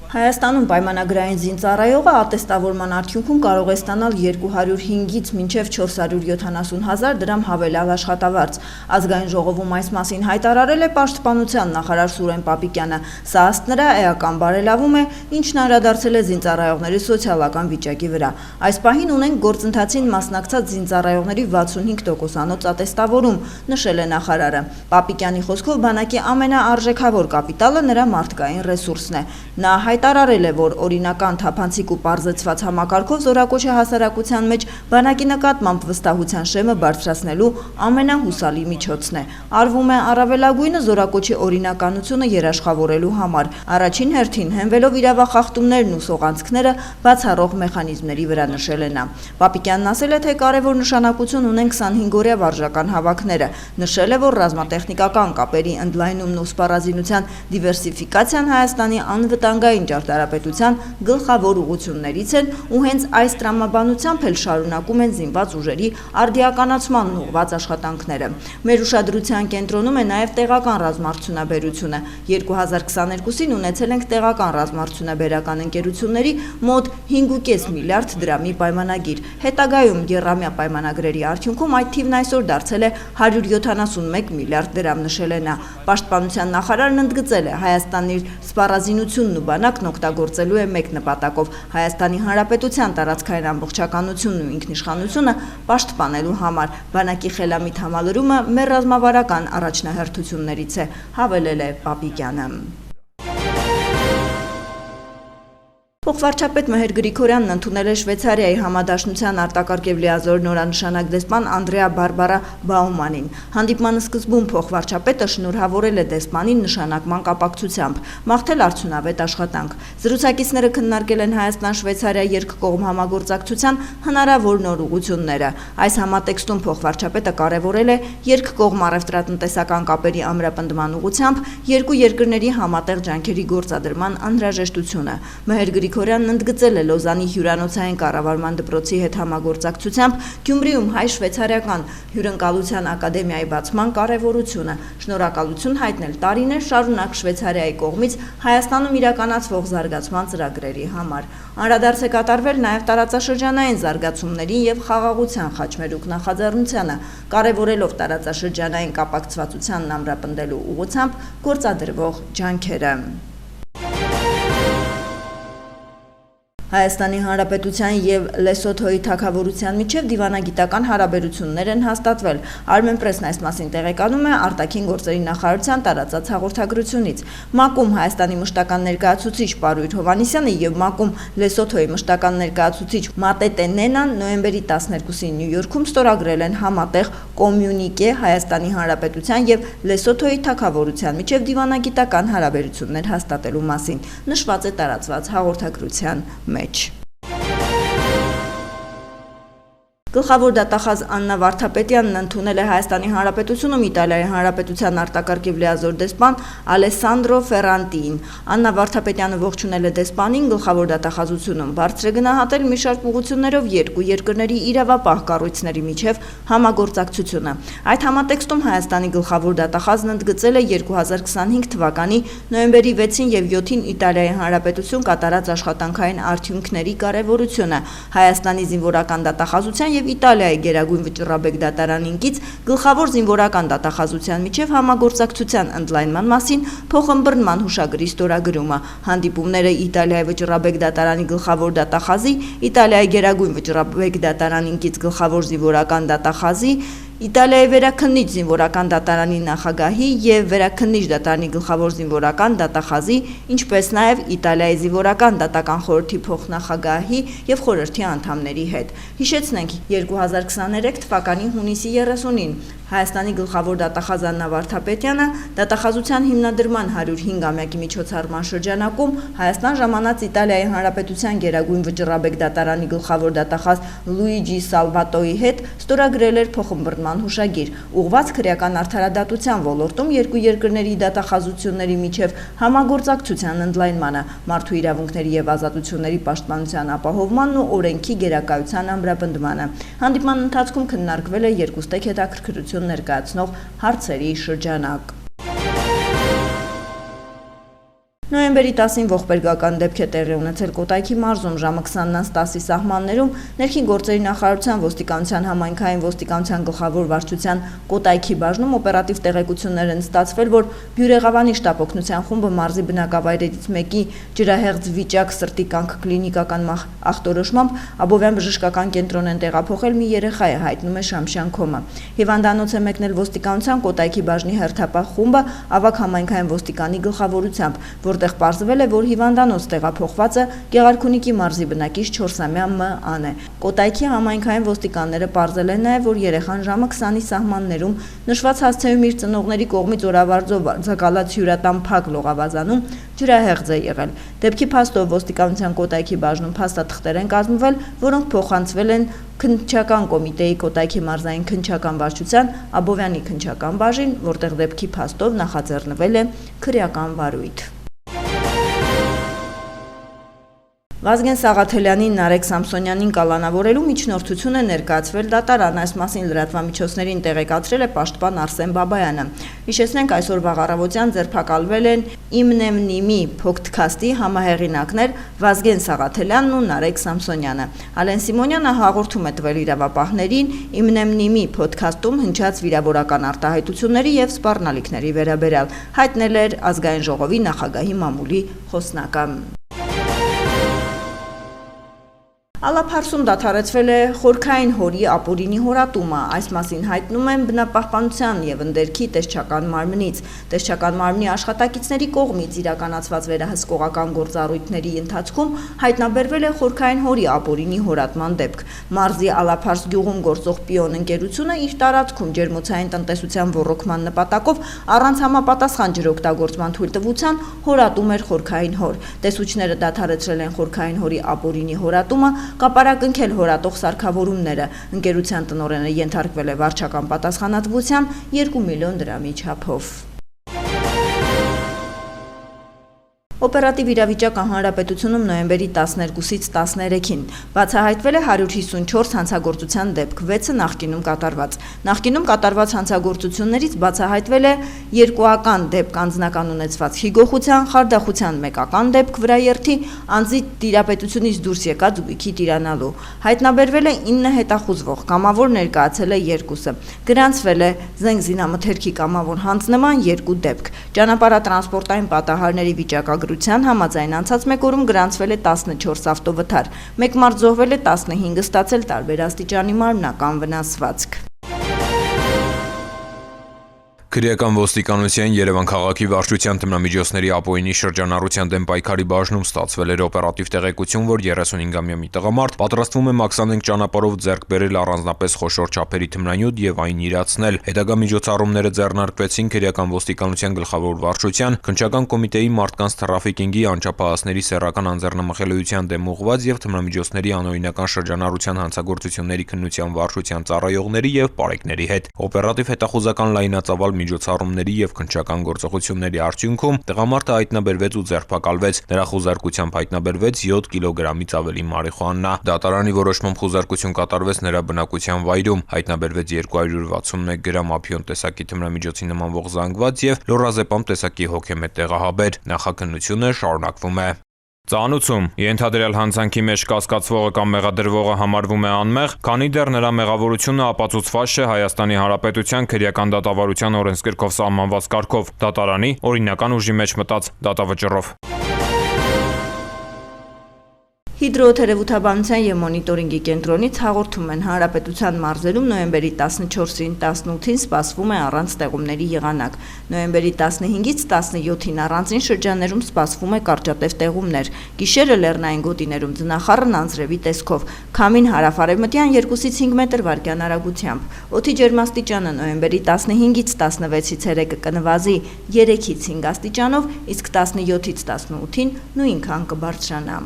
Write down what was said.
Հայաստանում պայմանագրային զինծառայողը ատեստավորման արդյունքում կարող է ստանալ 205-ից մինչև 470,000 դրամ հավելյալ աշխատավարձ։ Ազգային ժողովում այս մասին հայտարարել է Պաշտպանության նախարար Սուրեն Պապիկյանը։ Սա ըստ նրա էական բարելավում է, ինչն անդրադարձել է զինծառայողների սոցիալական վիճակի վրա։ Այս պահին ունենք գործընթացին մասնակցած զինծառայողների 65%-անոց ատեստավորում, նշել է նախարարը։ Պապիկյանի խոսքով բանակի ամենաարժեքավոր կապիտալը նրա մարդկային ռեսուրսն է։ Նա հայտարարել է, որ օրինական թափանցիկ ու պարզեցված համակարգով զորակոչի հասարակության մեջ բանակի նկատմամբ վստահության շեմը բարձրացնելու ամենահուսալի միջոցն է։ Արվում է առավելագույնը զորակոչի օրինականությունը երաշխավորելու համար, առաջին հերթին հենվելով իրավախախտումներն ու սողանցքները բացառող մեխանիզմների վրա, նշել է նա։ Պապիկյանն ասել է, թե կարևոր նշանակություն ունեն 25-օրյա վարժական հավաքները, նշել է, որ ռազմատեխնիկական կապերի ընդլայնումն ու սպառազինության դիվերսիֆիկացիան Հայաստանի անվտանգային ճարտարապետության գլխավոր ուղղություններից են ու հենց այս տրամաբանությամբ էլ շարունակում են զինված ուժերի արդիականացման ուղղված աշխատանքները։ Մեր ուշադրության կենտրոնում է նաև տեղական ռազմարդյունաբերությունը։ 2022-ին ունեցել ենք տեղական ռազմարդյունաբերական ընկերությունների մոտ 5.5 միլիարդ դրամի պայմանագիր։ Հետագայում եռամյա պայմանագրերի արդյունքում այդ թիվն այսօր դարձել է 171 միլիարդ դրամ, նշել է նա։ Պաշտպանության նախարարն ընդգծել է, Հայաստանի սպառազինությունն ու բանակն օգտագործելու է մեկ նպատակով՝ Հայաստանի Հանրապետության տարածքային ամբողջականությունն ու ինքնիշխանությունը պաշտպանելու համար։ Բանակի խելամիտ համալրումը մեր ռազմավարական առաջնահերթություններից է, հավելել է Պապիկյանը։ Փոխվարչապետ Մհեր Գրիգորյանն ընդունել է Շվեյցարիայի համադաշնության արտակարգ և լիազոր նորանշանակ դեսպան Անդրեա Բարբարա Բաումանին։ Հանդիպման սկզբում փոխվարչապետը շնորհավորել է դեսպանին նշանակման կապակցությամբ, մաղթել արդյունավետ աշխատանք։ Զրուցակիցները քննարկել են Հայաստան-Շվեյցարիա երկկողմ համագործակցության հնարավոր նոր ուղղությունները։ Այս համատեքստում փոխվարչապետը կարևորել է երկկողմ առևտրատնտեսական կապերի ամրապնդման ուղղությամբ երկու երկրների համատեղ ջանքերի գործադրման անհրաժեշտությունը։ Մհեր Գրիգորյանն ընդգծել է Լոզանի հյուրանոցային կառավարման դպրոցի հետ համագործակցությամբ Գյումրիում հայ-շվեյցարիական հյուրընկալության ակադեմիայի բացման կարևորությունը, շնորհակալություն հայտնել տարիներ շարունակ Շվեյցարիայի կողմից Հայաստանում իրականացվող զարգացման ծրագրերի համար։ Անդրադարձ է կատարվել նաև տարածաշրջանային զարգացումներին և խաղաղության խաչմերուկ նախաձեռնությանը, կարևորելով տարածաշրջանային կապակցվածությանն ամրապնդելու ուղղությամբ գործադրվող ջանքերը։ Հայաստանի Հանրապետության և Լեսոթոյի թագավորության միջև դիվանագիտական հարաբերություններ են հաստատվել։ Armenpress-ն այս մասին տեղեկանում է արտաքին գործերի նախարարության տարածած հաղորդագրությունից։ ՄԱԿ-ում Հայաստանի մշտական ներկայացուցիչ Պարույր Հովհաննիսյանը և ՄԱԿ-ում Լեսոթոյի մշտական ներկայացուցիչ Մատետե Նենան նոյեմբերի 12-ին Նյու Յորքում ստորագրել են համատեղ կոմյունիկե Հայաստանի Հանրապետության և Լեսոթոյի թագավորության միջև դիվանագիտական հարաբերություններ հաստատելու մասին, նշված է տարածված հաղորդագրության մեջ։ Գլխավոր դատախազ Աննա Վարդապետյանն ընդունել է Հայաստանի Հանրապետությունում Իտալիայի Հանրապետության արտակարգ և լիազոր դեսպան Ալեսանդրո Ֆերրանտիին։ Աննա Վարդապետյանը ողջունել է դեսպանին գլխավոր դատախազությունում, բարձր է գնահատել մի շարք ուղղություններով երկու երկրների իրավապահ կառույցների միջև համագործակցությունը։ Այդ համատեքստում Հայաստանի գլխավոր դատախազն ընդգծել է 2025 թվականի նոյեմբերի 6-ին և 7-ին Իտալիայի Հանրապետություն կատարած աշխատանքային արդյունքների կարևորությունը, Հայաստանի զինվորական դատախազության և Իտալիայի Գերագույն վճռաբեկ դատարանինքից գլխավոր զինվորական դատախազության միջև համագործակցության ընդլայնման մասին փոխըմբռնման հուշագրի ստորագրումը, հանդիպումները Իտալիայի վճռաբեկ դատարանի գլխավոր դատախազի, Իտալիայի Գերագույն վճռաբեկ դատարանինքից գլխավոր զինվորական դատախազի, Իտալիայի վերաքննիչ զինվորական դատարանի նախագահի և վերաքննիչ դատարանի գլխավոր զինվորական դատախազի, ինչպես նաև Իտալիայի զինվորական դատական խորհրդի փոխնախագահի և խորհրդի անդամների հետ։ Հիշեցնենք, 2023 թվականի հունիսի 30-ին Հայաստանի գլխավոր դատախազ Աննա Վարդապետյանը դատախազության հիմնադրման 105-ամյակի միջոցառման շրջանակում Հայաստան ժամանած Իտալիայի Հանրապետության Գերագույն վճռաբեկ դատարանի գլխավոր դատախազ Լուիջի Սալվատոյի հետ ստորագրել էր փոխըմբռնման հուշագիր, ուղղված քրեական արդարադատության ոլորտում երկու երկրների դատախազությունների միջև համագործակցության ընդլայնմանը, մարդու իրավունքների և ազատությունների պաշտպանության ապահովմանն ու օրենքի գերակայության ամրապնդմանը։ Հանդիպման ընթացքում քննարկվել է երկուստեք հետաքրքրություն ներկայացնող հարցերի շրջանակ։ Նոյեմբերի 10-ին ողբերգական դեպք է տեղի ունեցել Կոտայքի մարզում ժամը 20-ից 10-ի սահմաններում ներքին գործերի նախարարության ոստիկանության համայնքային ոստիկանության գլխավոր վարչության Կոտայքի բաժնում օպերատիվ տեղեկություններ են ստացվել, որ Բյուրեղավանի շտապօգնության խումբը մարզի բնակավայրերից մեկի ջրահեղձ վիճակ սրտի կանք կլինիկական ախտորոշմամբ Աբովյան բժշկական կենտրոն են տեղափոխել մի երեխա է, հայտնում է Շամշյան Քոմը։ Հիվանդանոց է մեկնել ոստիկանության Կոտայքի բաժնի հերթապահ խումբը ավագ համայնքային ոստիկանի գլխավորությամբ, որտեղ պարզվել է, որ հիվանդանոց տեղափոխվածը Գեղարքունիքի մարզի բնակիչ 4-ամյա Մ.Ան է։ Կոտայքի համայնքային ոստիկանները պարզել են նաև, որ երեխան ժամը 20-ի սահմաններում նշված հասցեում իր ծնողների կողմից օրավարձով արձակալած հյուրատան փակ լողավազանում ջրահեղձ է եղել։ Դեպքի փաստով ոստիկանության Կոտայքի բաժնում փաստաթղթեր են կազմվել, որոնք փոխանցվել են Քննչական կոմիտեի Կոտայքի մարզային քննչական վարչության Աբովյանի քննչական բաժին, որտեղ դեպքի փաստով նախաձեռնվել է քրեական վարույթ։ Վազգեն Սաղաթելյանին Նարեկ Սամսոնյանին կալանավորելու միջնորդություն է ներկայացվել դատարան, այս մասին լրատվամիջոցներին տեղեկացրել է պաշտպան Արսեն Բաբայանը։ Հիշեցնենք, այսօր վաղ առավոտյան ձերբակալվել են Իմնեմնիմի փոդքասթի համահեղինակներ Վազգեն Սաղաթելյանն ու Նարեկ Սամսոնյանը։ Ալեն Սիմոնյանը հաղորդում է տվել իրավապահներին Իմնեմնիմի փոդքասթում հնչած վիրավորական արտահայտությունների եւ սպառնալիքների վերաբերյալ, հայտնել էր ազգային ժողովի նախագահի մամուլի խոսնակը։ Ալափարսում դադարեցվել է խորքային հորի ապօրինի հորատումը, այս մասին հայտնում են բնապահպանության եւ ընդերքի տեսչական մարմնից։ Տեսչական մարմնի աշխատակիցների կողմից իրականացված վերահսկողական գործառույթների ընթացքում հայտնաբերվել է խորքային հորի ապօրինի հորատման դեպք։ Մարզի Ալափարս գյուղում գործող Պիոն ընկերությունը իր տարածքում ջերմոցային տնտեսության ոռոգման նպատակով առանց համապատասխան ջրօգտագործման թույլտվության հորատում էր խորքային հոր։ Տեսուչները դադարեցրել են խորքային հորի ապօրինի հորատումը, կապարակնքել հորատող սարքավորումները։ Ընկերության տնօրենը ենթարկվել է վարչական պատասխանատվության 2 միլիոն դրամի չափով։ Օպերատիվ իրավիճակը հանրապետությունում նոյեմբերի 12-ից 13-ին բացահայտվել է 154 հանցագործության դեպք, 6-ը նախկինում կատարված։ Նախկինում կատարված հանցագործություններից բացահայտվել է 2-ական դեպք անձնական ունեցված հիգոխության, խարդախության 1-ական դեպք վրաերթի, անձի տիրապետությունից դուրս եկած զույգի տիրանալու։ Հայտնաբերվել է 9 հետախուզվող, կամավոր ներկայացել է 2-ը։ Գրանցվել է զենգզինամթերքի կամավոր հանձնման 2 դեպք։ Ճանապարհատրանսպորտային պատահարների վիճակագրության համաձայն անցած մեկ օրում գրանցվել է 14 ավտովթար, 1 մարդ զոհվել է, 15 ստացել տարբեր աստիճանի մարմնական վնասվածք։ Քրեական ոստիկանության Երևան քաղաքի վարչության թմրամիջոցների ապօրինի շրջանառության դեմ պայքարի բաժնում ստացվել էր օպերատիվ տեղեկություն, որ 35-ամյա մի տղամարդ պատրաստվում է Մաքսանենկ ճանապարհով ձեռք բերել առանձնապես խոշոր չափերի թմրանյութ եւ այն իրացնել։ Հետագա միջոցառումները ձեռնարկվեցին քրեական ոստիկանության գլխավոր վարչության, քննչական կոմիտեի մարդկանց թրաֆիքինգի, անչափահասների սեռական անձեռնմխելիության դեմ ուղղված եւ թմրամիջոցների անօրինական շրջանառության հանցագործությունների քննության վարչության ծառայողների եւ պարեկների հետ։ Օպերատիվ հետախուզական լայնածավալ միջոցառումների եւ քննչական գործողությունների արդյունքում տղամարդը հայտնաբերվեց ու ձերբակալվեց։ Նրա խուզարկությամբ հայտնաբերվեց 7 կիլոգրամից ավելի մարիխուանա։ Դատարանի որոշմամբ խուզարկություն կատարվեց նրա բնակության վայրում։ Հայտնաբերվեց 261 գրամ ափիոն տեսակի թմրամիջոցի նմանվող զանգված եւ լոռազեպամ տեսակի հոգեմետ տեղահաբեր։ Նախաքննությունը շարունակվում է։ Ծանուցում ենթադրյալ հանցանքի մեջ կասկածվողը կամ մեղադրվողը համարվում է անմեղ, քանի դեռ նրա մեղավորությունը ապացուցված չէ Հայաստանի Հանրապետության քրեական դատավարության օրենսգրքով սահմանված կարգով, դատարանի օրինական ուժի մեջ մտած դատավճռով։ Հիդրոթերապևտաբանության եւ մոնիտորինգի կենտրոնից հաղորդում են հանրապետության մարզերում նոյեմբերի 14-ին 18-ին սպասվում է առանց ստեղումների եղանակ։ Նոյեմբերի 15-ից 17-ին առանձին շրջաններում սպասվում է կարճատև տեղումներ։ Գիշերը լեռնային գոտիներում ձնախառն անձրևի տեսքով։ Քամին հարավ-արևմտյան 2-ից 5 մետր վարկյան արագությամբ։ Օդի ջերմաստիճանը նոյեմբերի 15-ից 16-ի ցերեկը կնվազի 3-ից 5 աստիճանով, իսկ 17-ից 18-ին նույնքան կբարձրանա։